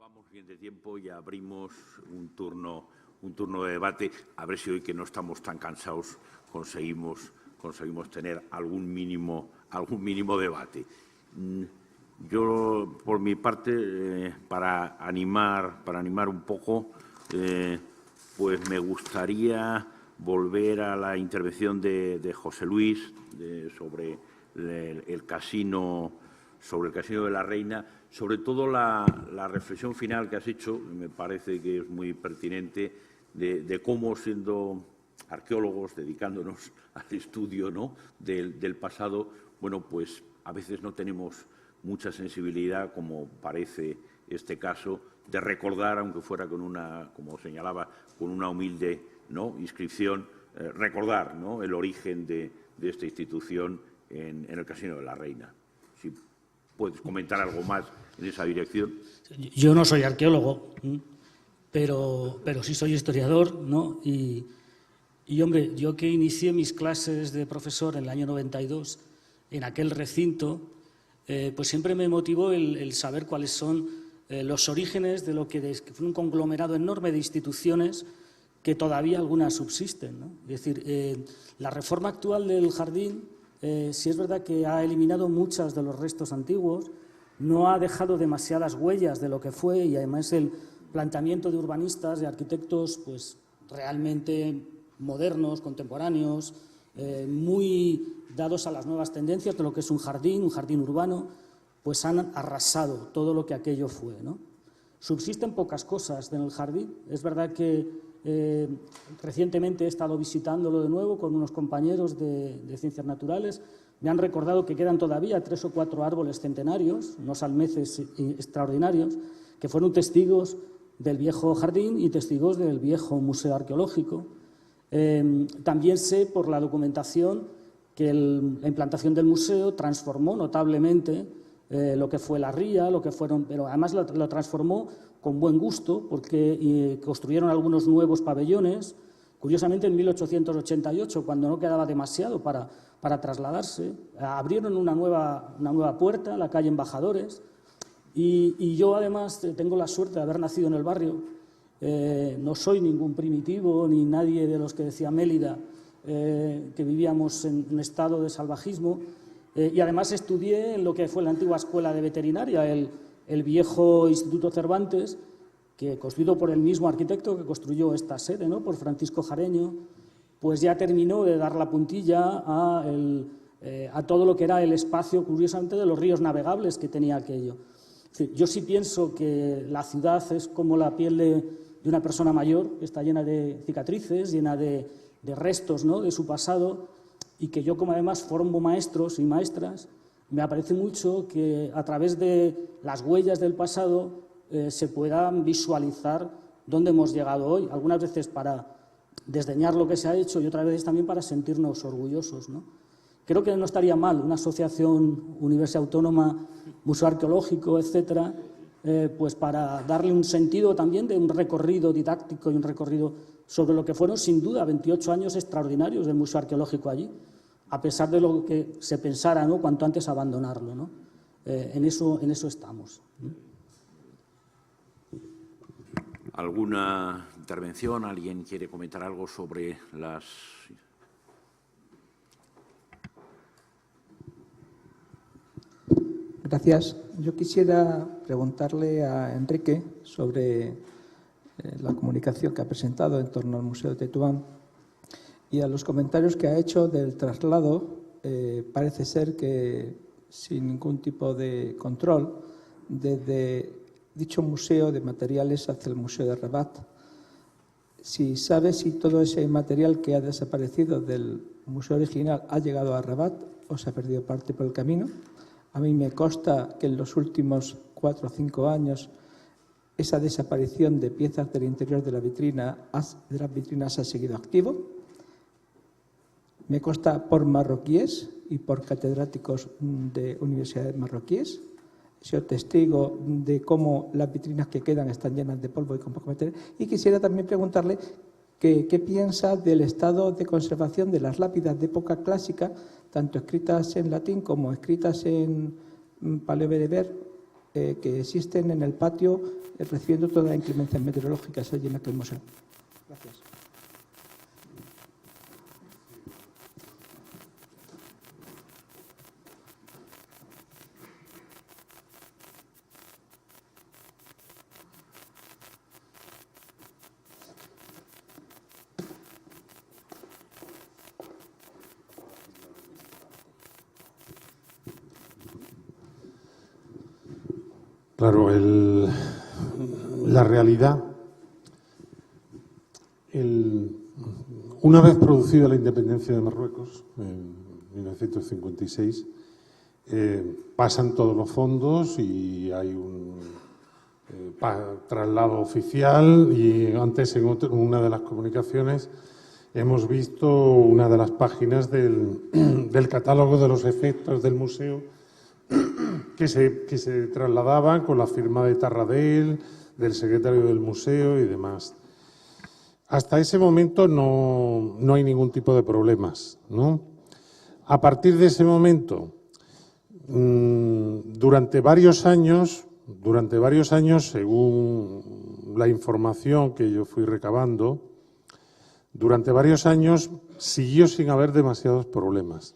vamos bien de tiempo y abrimos un turno de debate. A ver si hoy, que no estamos tan cansados, conseguimos tener algún mínimo debate. Yo, por mi parte, para animar un poco, pues me gustaría volver a la intervención de José Luis sobre el casino de la Reina. Sobre todo la reflexión final que has hecho, me parece que es muy pertinente, de cómo, siendo arqueólogos, dedicándonos al estudio, ¿no?, del pasado, bueno, pues a veces no tenemos mucha sensibilidad, como parece este caso, de recordar, aunque fuera con una, como señalaba, con una humilde, ¿no?, inscripción, recordar, ¿no?, el origen de esta institución en el Casino de la Reina. Si puedes comentar algo más en esa dirección. Yo no soy arqueólogo, pero sí soy historiador, ¿no? Y, hombre, yo que inicié mis clases de profesor en el año 92 en aquel recinto, pues siempre me motivó el saber cuáles son los orígenes de lo que fue un conglomerado enorme de instituciones que todavía algunas subsisten, ¿no? Es decir, la reforma actual del jardín, sí es verdad que ha eliminado muchos de los restos antiguos, no ha dejado demasiadas huellas de lo que fue, y además el planteamiento de urbanistas, de arquitectos, pues realmente modernos, contemporáneos, muy dados a las nuevas tendencias de lo que es un jardín urbano, pues han arrasado todo lo que aquello fue, ¿no? Subsisten pocas cosas en el jardín. Es verdad que recientemente he estado visitándolo de nuevo con unos compañeros de Ciencias Naturales. Me han recordado que quedan todavía 3 o 4 árboles centenarios, unos almeces extraordinarios, que fueron testigos del viejo jardín y testigos del viejo museo arqueológico. También sé por la documentación que la implantación del museo transformó notablemente lo que fue la ría, pero además lo transformó con buen gusto, porque construyeron algunos nuevos pabellones, curiosamente en 1888, cuando no quedaba demasiado para trasladarse. Abrieron una nueva puerta, la calle Embajadores, y yo además tengo la suerte de haber nacido en el barrio. No soy ningún primitivo ni nadie de los que decía Mélida, que vivíamos en un estado de salvajismo, y además estudié en lo que fue la antigua escuela de veterinaria, el viejo Instituto Cervantes, que construido por el mismo arquitecto que construyó esta sede, ¿no?, por Francisco Jareño, pues ya terminó de dar la puntilla a todo lo que era el espacio, curiosamente, de los ríos navegables que tenía aquello. Es decir, yo sí pienso que la ciudad es como la piel de una persona mayor, que está llena de cicatrices, llena de restos, ¿no?, de su pasado, y que yo, como además formo maestros y maestras, me parece mucho que a través de las huellas del pasado se puedan visualizar dónde hemos llegado hoy, algunas veces para desdeñar lo que se ha hecho y otras veces también para sentirnos orgullosos, ¿no? Creo que no estaría mal una asociación, universidad autónoma, museo arqueológico, etcétera, pues para darle un sentido también de un recorrido didáctico y un recorrido sobre lo que fueron, sin duda, 28 años extraordinarios del museo arqueológico allí, a pesar de lo que se pensara, ¿no?, cuanto antes abandonarlo, ¿no? En eso estamos. ¿Alguna intervención? ¿Alguien quiere comentar algo sobre las...? Gracias. Yo quisiera preguntarle a Enrique sobre la comunicación que ha presentado en torno al Museo de Tetuán y a los comentarios que ha hecho del traslado. Parece ser que sin ningún tipo de control desde dicho museo de materiales hacia el Museo de Rabat. Si sabe si todo ese material que ha desaparecido del museo original ha llegado a Rabat o se ha perdido parte por el camino. A mí me consta que en los últimos 4 o 5 años esa desaparición de piezas del interior de las vitrinas ha seguido activo. Me consta por marroquíes y por catedráticos de universidades marroquíes. Soy testigo de cómo las vitrinas que quedan están llenas de polvo y con poco material. Y quisiera también preguntarle qué piensa del estado de conservación de las lápidas de época clásica, tanto escritas en latín como escritas en paleobereber, que existen en el patio recibiendo toda la inclemencia meteorológica allí en aquel museo. Gracias. Claro, la realidad, una vez producida la independencia de Marruecos, en 1956, pasan todos los fondos y hay un traslado oficial y antes en una de las comunicaciones hemos visto una de las páginas del catálogo de los efectos del museo que se trasladaban con la firma de Tarradell, del secretario del museo y demás. Hasta ese momento no hay ningún tipo de problemas, ¿no? A partir de ese momento, durante varios años, según la información que yo fui recabando, durante varios años siguió sin haber demasiados problemas,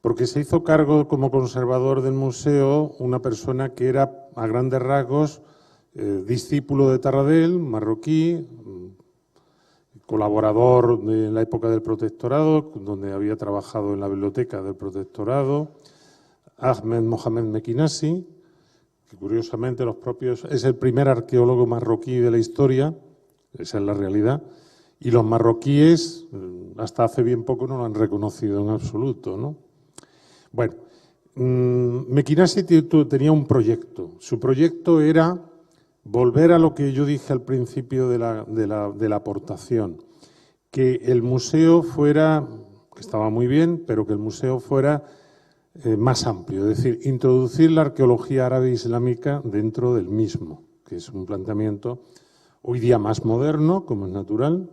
porque se hizo cargo como conservador del museo una persona que era, a grandes rasgos, discípulo de Tarradell, marroquí, colaborador de la época del protectorado, donde había trabajado en la biblioteca del protectorado, Ahmed Mohamed Mekinasi, que curiosamente es el primer arqueólogo marroquí de la historia, esa es la realidad, y los marroquíes hasta hace bien poco no lo han reconocido en absoluto, ¿no? Bueno, Mekinasi tenía un proyecto. Su proyecto era volver a lo que yo dije al principio de la aportación, que el museo fuera, que estaba muy bien, pero que el museo fuera más amplio, es decir, introducir la arqueología árabe islámica dentro del mismo, que es un planteamiento hoy día más moderno, como es natural,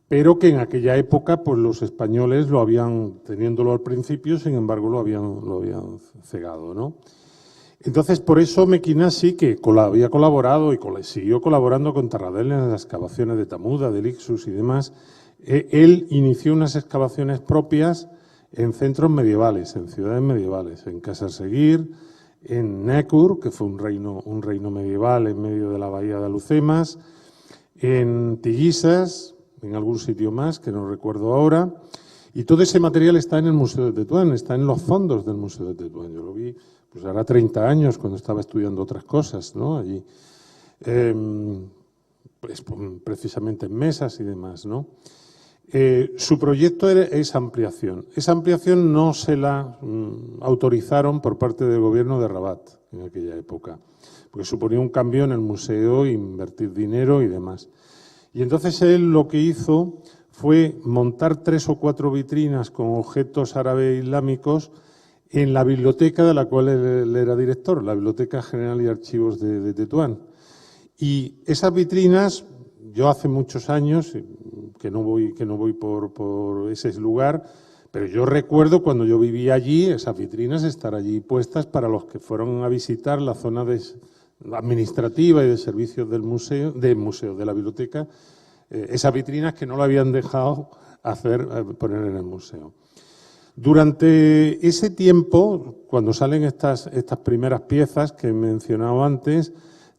pero que en aquella época pues los españoles lo habían, teniéndolo al principio, sin embargo lo habían cegado, ¿no? Entonces, por eso Mekinasi, que había colaborado y siguió colaborando con Tarradell en las excavaciones de Tamuda, de Lixus y demás, él inició unas excavaciones propias en centros medievales, en ciudades medievales, en Casaseguir, en Nekur, que fue un reino medieval en medio de la bahía de Alucemas, en Tiguisas, en algún sitio más, que no recuerdo ahora, y todo ese material está en el Museo de Tetuán, está en los fondos del Museo de Tetuán. Yo lo vi, pues hará 30 años, cuando estaba estudiando otras cosas, ¿no? Allí, pues, precisamente en mesas y demás, ¿no? Su proyecto es ampliación. Esa ampliación no se la autorizaron por parte del gobierno de Rabat en aquella época, porque suponía un cambio en el museo, invertir dinero y demás. Y entonces él lo que hizo fue montar 3 o 4 vitrinas con objetos árabes islámicos en la biblioteca de la cual él era director, la Biblioteca General y Archivos de Tetuán. Y esas vitrinas, yo hace muchos años que no voy por ese lugar, pero yo recuerdo cuando yo vivía allí, esas vitrinas estar allí puestas para los que fueron a visitar la zona administrativa y de servicios del museo, de la biblioteca, esas vitrinas que no lo habían dejado poner en el museo. Durante ese tiempo, cuando salen estas primeras piezas que he mencionado antes,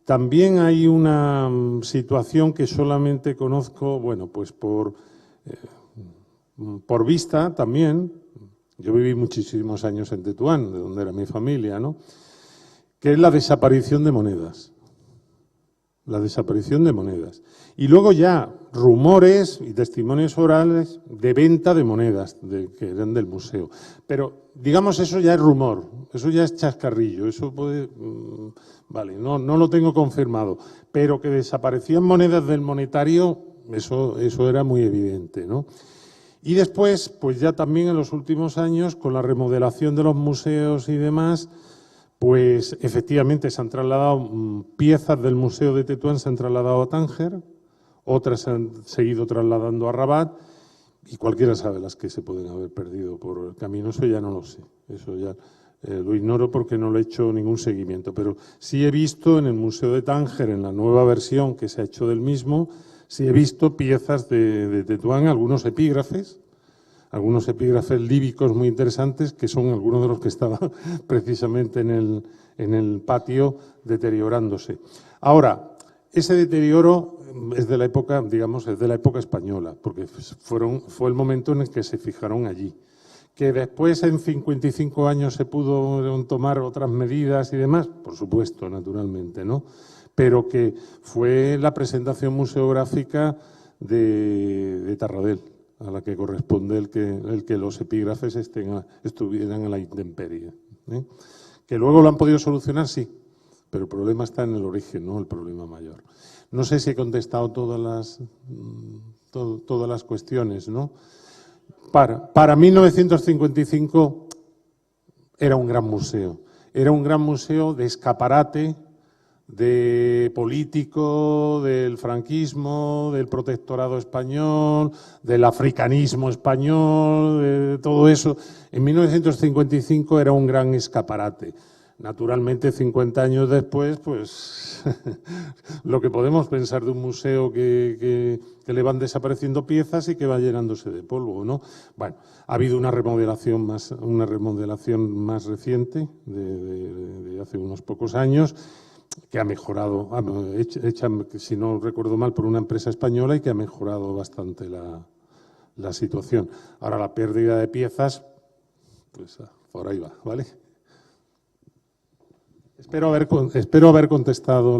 también hay una situación que solamente conozco, bueno, pues por vista también. Yo viví muchísimos años en Tetuán, de donde era mi familia, ¿no? Que es la desaparición de monedas. La desaparición de monedas. Y luego ya rumores y testimonios orales de venta de monedas que eran del museo. Pero, digamos, eso ya es rumor, eso ya es chascarrillo, eso puede... Vale, no lo tengo confirmado, pero que desaparecían monedas del monetario, eso era muy evidente, ¿no? Y después, pues ya también en los últimos años, con la remodelación de los museos y demás, pues efectivamente se han trasladado piezas del Museo de Tetuán, se han trasladado a Tánger, otras se han seguido trasladando a Rabat, y cualquiera sabe las que se pueden haber perdido por el camino, eso ya no lo sé, eso ya Lo ignoro porque no le he hecho ningún seguimiento, pero sí he visto en el Museo de Tánger, en la nueva versión que se ha hecho del mismo, sí he visto piezas de Tetuán, algunos epígrafes líbicos muy interesantes, que son algunos de los que estaban precisamente en el patio deteriorándose. Ahora, ese deterioro es de la época, digamos, es de la época española, porque fue el momento en el que se fijaron allí. Que después, en 55 años, se pudo tomar otras medidas y demás, por supuesto, naturalmente, ¿no? Pero que fue la presentación museográfica de Tarradell, a la que corresponde el que los epígrafes estuvieran a la intemperie, ¿eh? Que luego lo han podido solucionar, sí, pero el problema está en el origen, no el problema mayor. No sé si he contestado todas las cuestiones, ¿no? Para 1955 era un gran museo. Era un gran museo de escaparate, de político, del franquismo, del protectorado español, del africanismo español, de todo eso. En 1955 era un gran escaparate. Naturalmente, 50 años después, pues lo que podemos pensar de un museo que le van desapareciendo piezas y que va llenándose de polvo, ¿no? Bueno, ha habido una remodelación más reciente, de hace unos pocos años, que ha mejorado, hecha, si no recuerdo mal, por una empresa española y que ha mejorado bastante la situación. Ahora, la pérdida de piezas, pues por ahí va, ¿vale? Espero haber contestado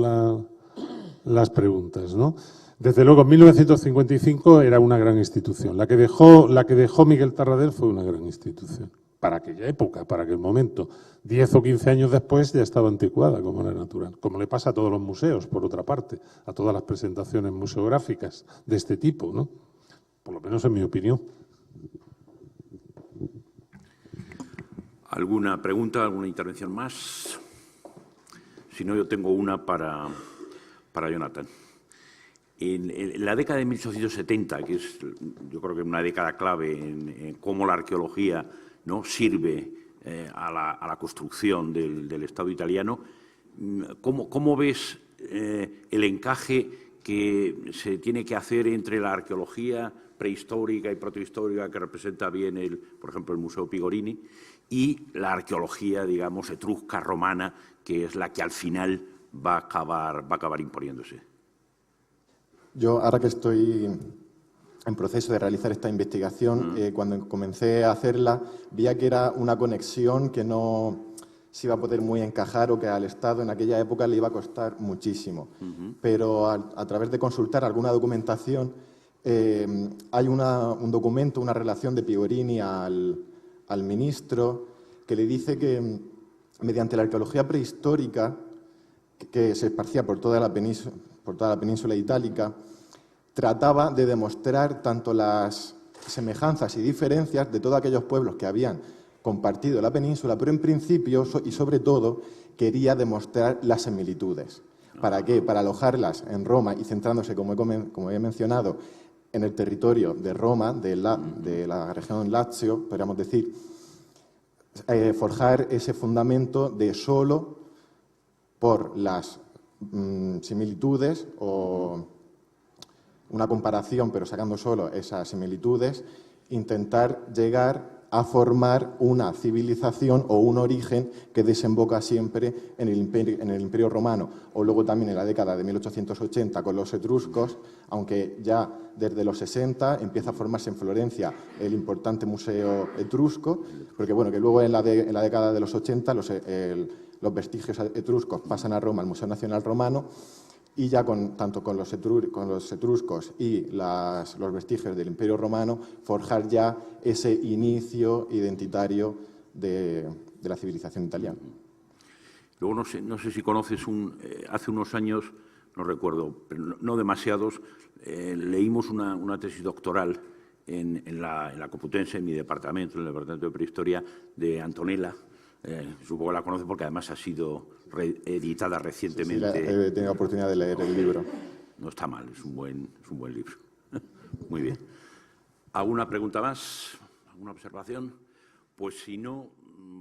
las preguntas, ¿no? Desde luego, en 1955 era una gran institución. La que dejó Miguel Tarradell fue una gran institución. Para aquella época, para aquel momento. 10 o 15 años después ya estaba anticuada, como era natural. Como le pasa a todos los museos, por otra parte, a todas las presentaciones museográficas de este tipo, ¿no? Por lo menos en mi opinión. ¿Alguna pregunta, alguna intervención más? Si no, yo tengo una para Jonathan. En la década de 1870, que es, yo creo que una década clave en cómo la arqueología, ¿no?, sirve a la construcción del Estado italiano, ¿cómo ves el encaje que se tiene que hacer entre la arqueología prehistórica y protohistórica que representa bien, por ejemplo, el Museo Pigorini, y la arqueología, digamos, etrusca, romana, que es la que al final va a acabar imponiéndose? Yo, ahora que estoy en proceso de realizar esta investigación, cuando comencé a hacerla, veía que era una conexión que no se iba a poder muy encajar o que al Estado en aquella época le iba a costar muchísimo. Pero a través de consultar alguna documentación, hay un documento, una relación de Pigorini al ministro, que le dice que mediante la arqueología prehistórica, que se esparcía por toda la península itálica, trataba de demostrar tanto las semejanzas y diferencias de todos aquellos pueblos que habían compartido la península, pero en principio y sobre todo quería demostrar las similitudes. ¿Para qué? Para alojarlas en Roma y centrándose, como he mencionado, en el territorio de Roma, de la región Lazio, podríamos decir, forjar ese fundamento de solo por las similitudes o una comparación, pero sacando solo esas similitudes, intentar llegar a formar una civilización o un origen que desemboca siempre en el Imperio Romano, o luego también en la década de 1880 con los etruscos, aunque ya desde los 60 empieza a formarse en Florencia el importante museo etrusco, porque bueno, que luego en la década de los 80 los vestigios etruscos pasan a Roma, al Museo Nacional Romano, y ya tanto con los etruscos y los vestigios del Imperio Romano, forjar ya ese inicio identitario de la civilización italiana. Luego, no sé si conoces, hace unos años, no recuerdo, pero no demasiados, leímos una tesis doctoral en la Complutense, en mi departamento, en el Departamento de Prehistoria, de Antonella. Supongo que la conoce porque además ha sido reeditada recientemente. Sí, he tenido la oportunidad de leer el libro. No está mal, es un buen libro. Muy bien. ¿Alguna pregunta más? ¿Alguna observación? Pues si no,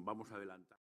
vamos a adelantar.